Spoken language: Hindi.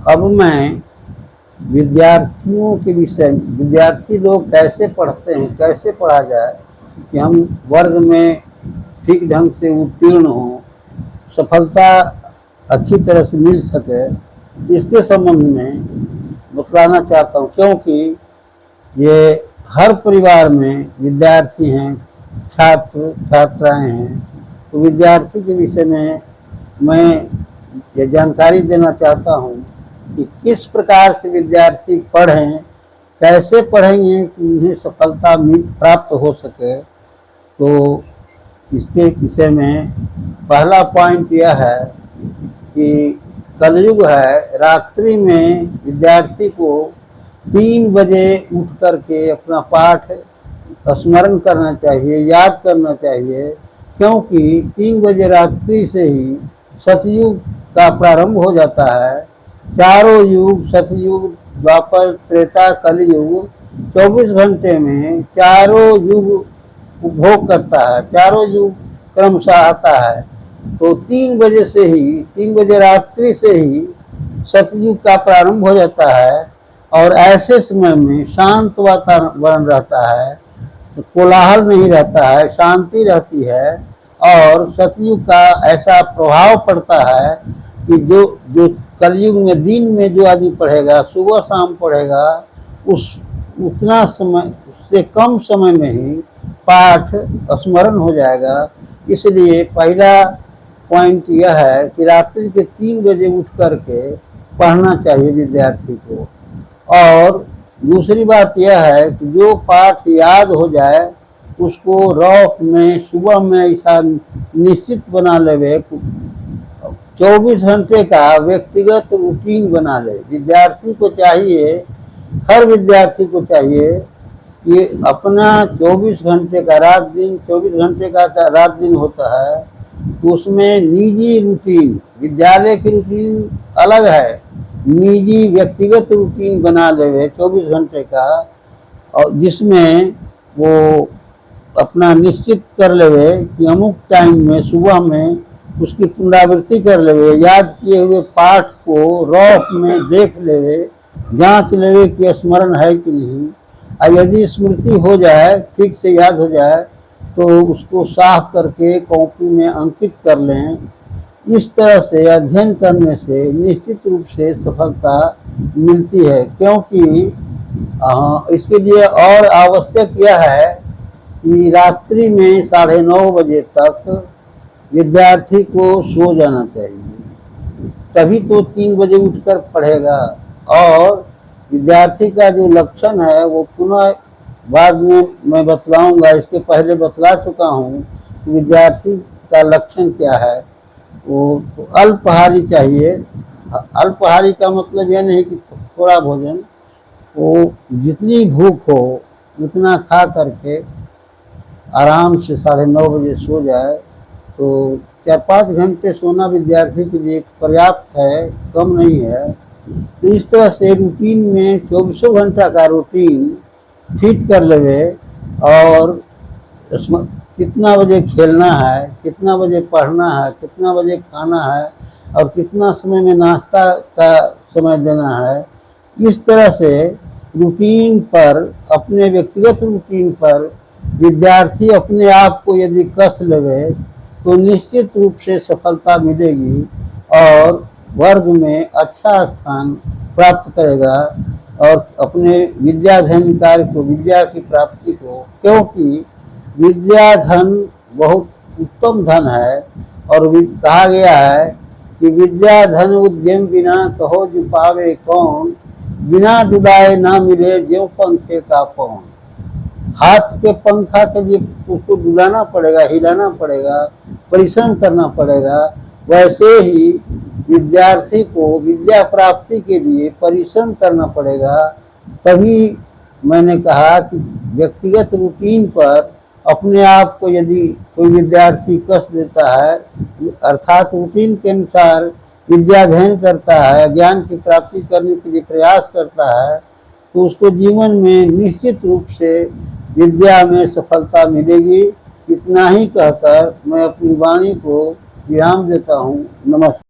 अब मैं विद्यार्थियों के विषय में, विद्यार्थी लोग कैसे पढ़ते हैं, कैसे पढ़ा जाए कि हम वर्ग में ठीक ढंग से उत्तीर्ण हों, सफलता अच्छी तरह से मिल सके, इसके संबंध में बतलाना चाहता हूँ। क्योंकि ये हर परिवार में विद्यार्थी हैं, छात्र छात्राएं हैं, तो विद्यार्थी के विषय में मैं ये जानकारी देना चाहता हूँ कि किस प्रकार से विद्यार्थी पढ़ें, कैसे पढ़ेंगे कि उन्हें सफलता प्राप्त हो सके। तो इसके विषय में पहला पॉइंट यह है कि कलयुग है, रात्रि में विद्यार्थी को 3 बजे उठ करके अपना पाठ स्मरण करना चाहिए, याद करना चाहिए। क्योंकि 3 बजे रात्रि से ही सतयुग का प्रारंभ हो जाता है। चारों युग, सतयुग, द्वापर, त्रेता, कलयुग, 24 घंटे में चारों युग उपभोग करता है, चारों युग क्रमशः आता है। तो 3 बजे से ही, 3 बजे रात्रि से ही सतयुग का प्रारंभ हो जाता है और ऐसे समय में शांत वातावरण रहता है, कोलाहल नहीं रहता है, शांति रहती है और सतयुग का ऐसा प्रभाव पड़ता है कि जो कलयुग में दिन में जो आदमी पढ़ेगा, सुबह शाम पढ़ेगा, उतना समय, उससे कम समय में ही पाठ स्मरण हो जाएगा। इसलिए पहला पॉइंट यह है कि रात्रि के 3 बजे उठ करके पढ़ना चाहिए विद्यार्थी को। और दूसरी बात यह है कि जो पाठ याद हो जाए उसको रौक में सुबह में ऐसा निश्चित बना लेवे, 24 घंटे का व्यक्तिगत रूटीन बना ले। विद्यार्थी को चाहिए, हर विद्यार्थी को चाहिए कि अपना 24 घंटे का रात दिन, 24 घंटे का रात दिन होता है, तो उसमें निजी रूटीन, विद्यालय की रूटीन अलग है, निजी व्यक्तिगत रूटीन बना लेवे 24 घंटे का, और जिसमें वो अपना निश्चित कर लेवे कि अमुक टाइम में सुबह में उसकी पुनरावृत्ति कर लेवे, याद किए हुए पाठ को रौक में देख लेवे, जांच लेवे कि स्मरण है कि नहीं। और यदि स्मृति हो जाए, ठीक से याद हो जाए, तो उसको साफ करके कॉपी में अंकित कर लें। इस तरह से अध्ययन करने से निश्चित रूप से सफलता मिलती है। क्योंकि इसके लिए और आवश्यक यह है कि रात्रि में 9:30 बजे तक विद्यार्थी को सो जाना चाहिए, तभी तो 3 बजे उठकर पढ़ेगा। और विद्यार्थी का जो लक्षण है वो पुनः बाद में मैं बतलाऊंगा, इसके पहले बतला चुका हूँ कि विद्यार्थी का लक्षण क्या है। वो तो अल्पाहारी चाहिए। अल्पाहारी का मतलब यह नहीं कि थोड़ा भोजन, वो जितनी भूख हो उतना खा करके आराम से 9:30 बजे सो जाए। तो 4-5 घंटे सोना विद्यार्थी के लिए पर्याप्त है, कम नहीं है। तो इस तरह से रूटीन में 24 घंटा का रूटीन फिट कर लेवे और कितना बजे खेलना है, कितना बजे पढ़ना है, कितना बजे खाना है और कितना समय में नाश्ता का समय देना है, इस तरह से रूटीन पर, अपने व्यक्तिगत रूटीन पर विद्यार्थी अपने आप को यदि कस लेवे तो निश्चित रूप से सफलता मिलेगी और वर्ग में अच्छा स्थान प्राप्त करेगा और अपने विद्याधन कार्य को, विद्या की प्राप्ति को। क्योंकि विद्या धन बहुत उत्तम धन है और कहा गया है कि विद्या धन उद्यम बिना कहो जो पावे कौन, बिना डुलाए ना मिले ज्यों पंखे का पवन। हाथ के पंखा के लिए उसको डुलाना पड़ेगा, हिलाना पड़ेगा, परिश्रम करना पड़ेगा। वैसे ही विद्यार्थी को विद्या प्राप्ति के लिए परिश्रम करना पड़ेगा। तभी मैंने कहा कि व्यक्तिगत रूटीन पर अपने आप को यदि कोई विद्यार्थी कस देता है, अर्थात रूटीन के अनुसार विद्याध्ययन करता है, ज्ञान की प्राप्ति करने के लिए प्रयास करता है, तो उसको जीवन में निश्चित रूप से विद्या में सफलता मिलेगी। इतना ही कहकर मैं अपनी वाणी को विराम देता हूँ। नमस्कार।